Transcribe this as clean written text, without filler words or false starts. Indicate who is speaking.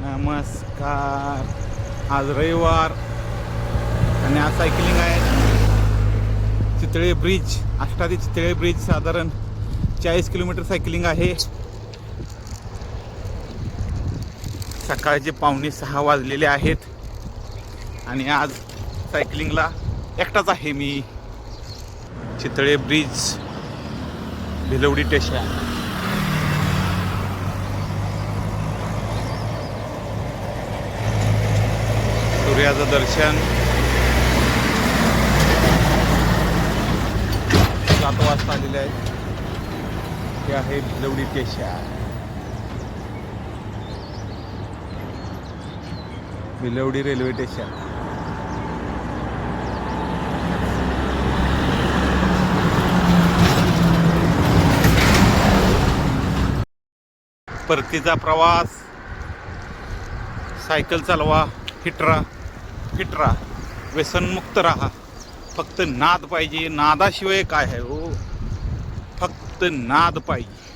Speaker 1: नमस्कार. आज रविवार आणि आज सायकलिंग आहे. चितळे ब्रिज, आष्टा ते चितळे ब्रिज साधारण 40 किलोमीटर सायकलिंग आहे. सकाळचे 5:45 वाजलेले आहेत आणि आज सायकलिंगला एकटाच आहे मी. Chitale bridge, Bhilwadi station. सूर्याचं दर्शन 7 वाजता आलेले आहे. हे आहे Bhilwadi station. Bhilwadi railway station. परतीचा प्रवास. सायकल चालवा, फिटरा, व्यसनमुक्त राहा. फक्त नाद पाहिजे. नादाशिवाय काय आहे हो, फक्त नाद पाहिजे.